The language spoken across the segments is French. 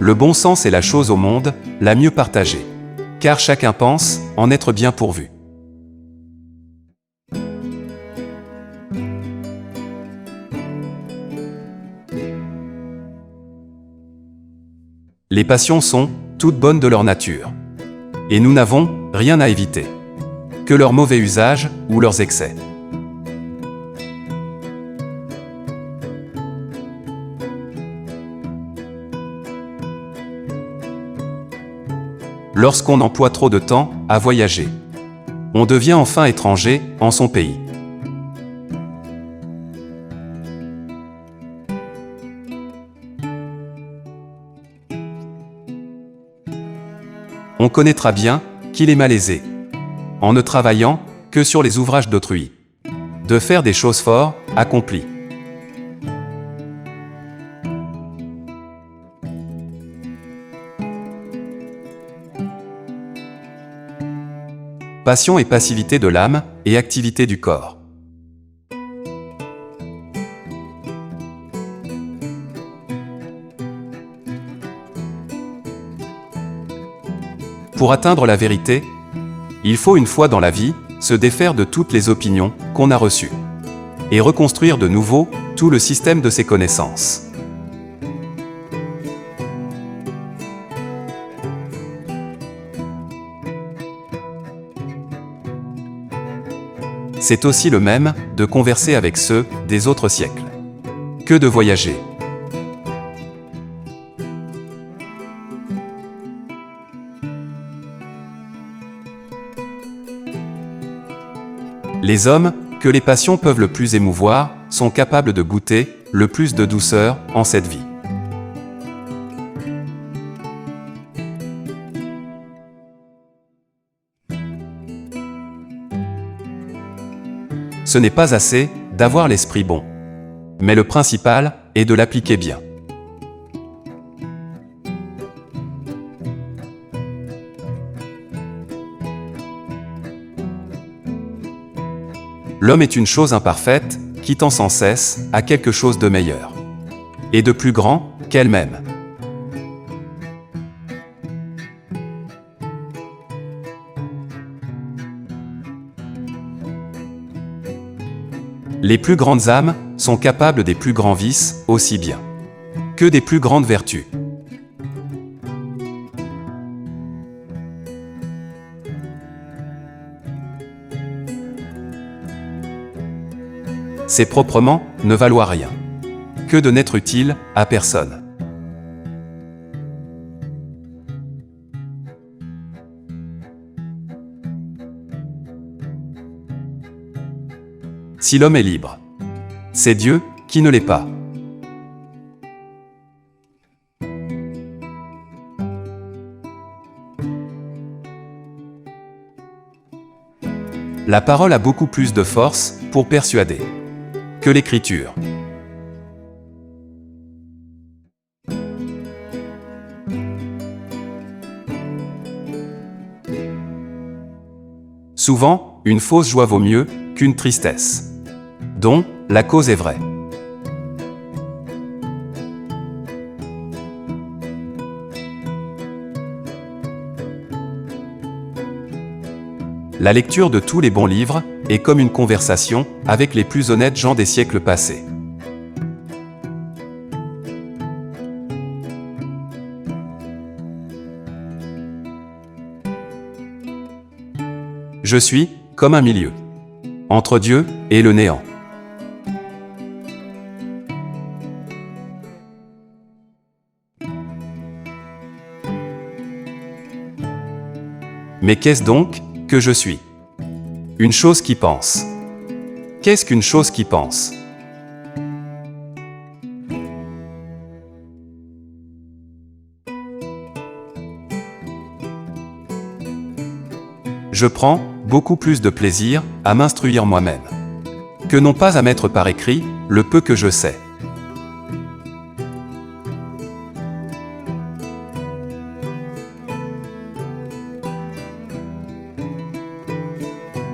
Le bon sens est la chose au monde la mieux partagée. Car chacun pense en être bien pourvu. Les passions sont toutes bonnes de leur nature. Et nous n'avons rien à éviter. Que leur mauvais usage ou leurs excès. Lorsqu'on emploie trop de temps à voyager, on devient enfin étranger en son pays. On connaîtra bien qu'il est malaisé, en ne travaillant que sur les ouvrages d'autrui, de faire des choses fort accomplies. Passion et passivité de l'âme et activité du corps. Pour atteindre la vérité, il faut une fois dans la vie se défaire de toutes les opinions qu'on a reçues et reconstruire de nouveau tout le système de ses connaissances. C'est aussi le même de converser avec ceux des autres siècles que de voyager. Les hommes que les passions peuvent le plus émouvoir sont capables de goûter le plus de douceur en cette vie. Ce n'est pas assez d'avoir l'esprit bon, mais le principal est de l'appliquer bien. L'homme est une chose imparfaite qui tend sans cesse à quelque chose de meilleur et de plus grand qu'elle-même. Les plus grandes âmes sont capables des plus grands vices aussi bien que des plus grandes vertus. C'est proprement ne valoir rien que de n'être utile à personne. Si l'homme est libre, c'est Dieu qui ne l'est pas. La parole a beaucoup plus de force pour persuader que l'écriture. Souvent, une fausse joie vaut mieux qu'une tristesse, dont la cause est vraie. La lecture de tous les bons livres est comme une conversation avec les plus honnêtes gens des siècles passés. Je suis comme un milieu entre Dieu et le néant. Mais qu'est-ce donc que je suis? Une chose qui pense. Qu'est-ce qu'une chose qui pense? Je prends beaucoup plus de plaisir à m'instruire moi-même que non pas à mettre par écrit le peu que je sais.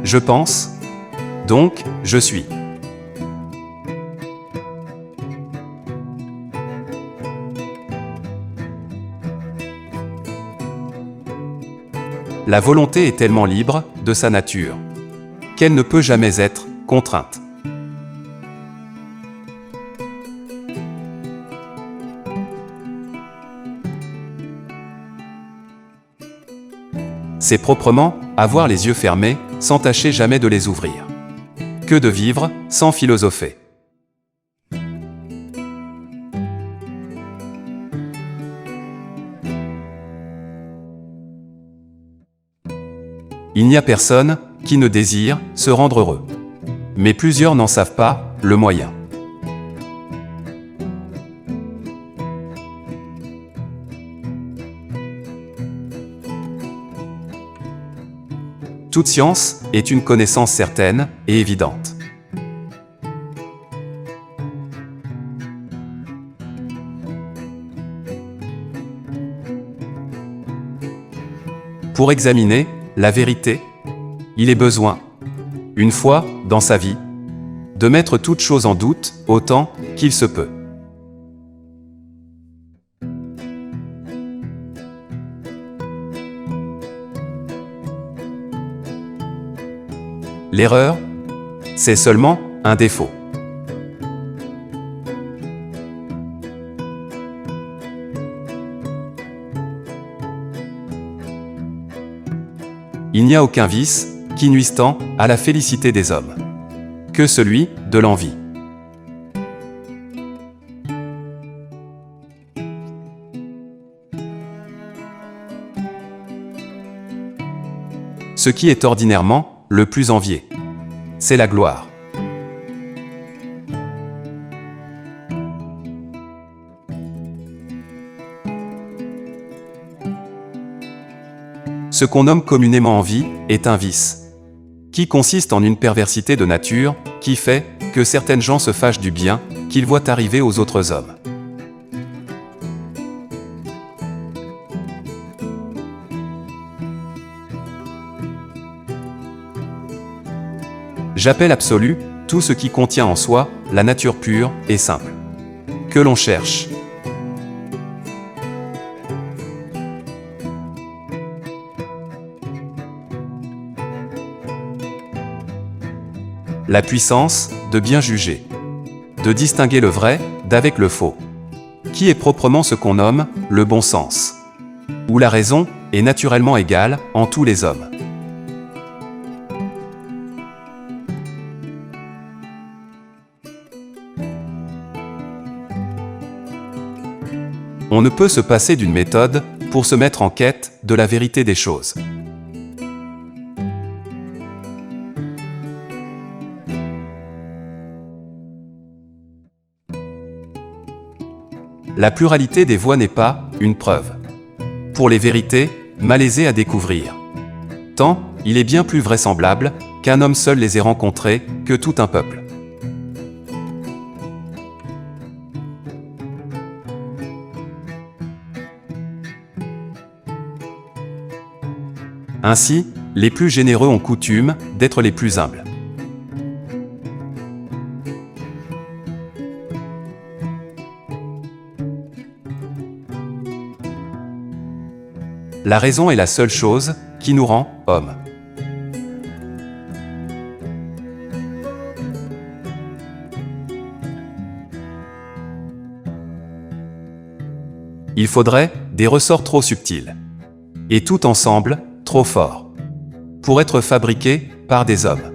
Je pense, donc je suis. la volonté est tellement libre de sa nature qu'elle ne peut jamais être contrainte. C'est proprement avoir les yeux fermés, sans tâcher jamais de les ouvrir. Que de vivre sans philosopher. Il n'y a personne qui ne désire se rendre heureux. Mais plusieurs n'en savent pas le moyen. Toute science est une connaissance certaine et évidente. Pour examiner la vérité, il est besoin, une fois dans sa vie, de mettre toute chose en doute autant qu'il se peut. L'erreur, c'est seulement un défaut. Il n'y a aucun vice qui nuise tant à la félicité des hommes que celui de l'envie. Ce qui est ordinairement le plus envié, c'est la gloire. Ce qu'on nomme communément envie est un vice, qui consiste en une perversité de nature qui fait que certaines gens se fâchent du bien qu'ils voient arriver aux autres hommes. J'appelle absolu tout ce qui contient en soi la nature pure et simple, que l'on cherche. La puissance de bien juger, de distinguer le vrai d'avec le faux, qui est proprement ce qu'on nomme le bon sens, où la raison est naturellement égale en tous les hommes. On ne peut se passer d'une méthode pour se mettre en quête de la vérité des choses. La pluralité des voix n'est pas une preuve pour les vérités malaisées à découvrir. Tant il est bien plus vraisemblable qu'un homme seul les ait rencontrées que tout un peuple. Ainsi, les plus généreux ont coutume d'être les plus humbles. La raison est la seule chose qui nous rend hommes. Il faudrait des ressorts trop subtils, et tout ensemble trop forts, pour être fabriqués par des hommes.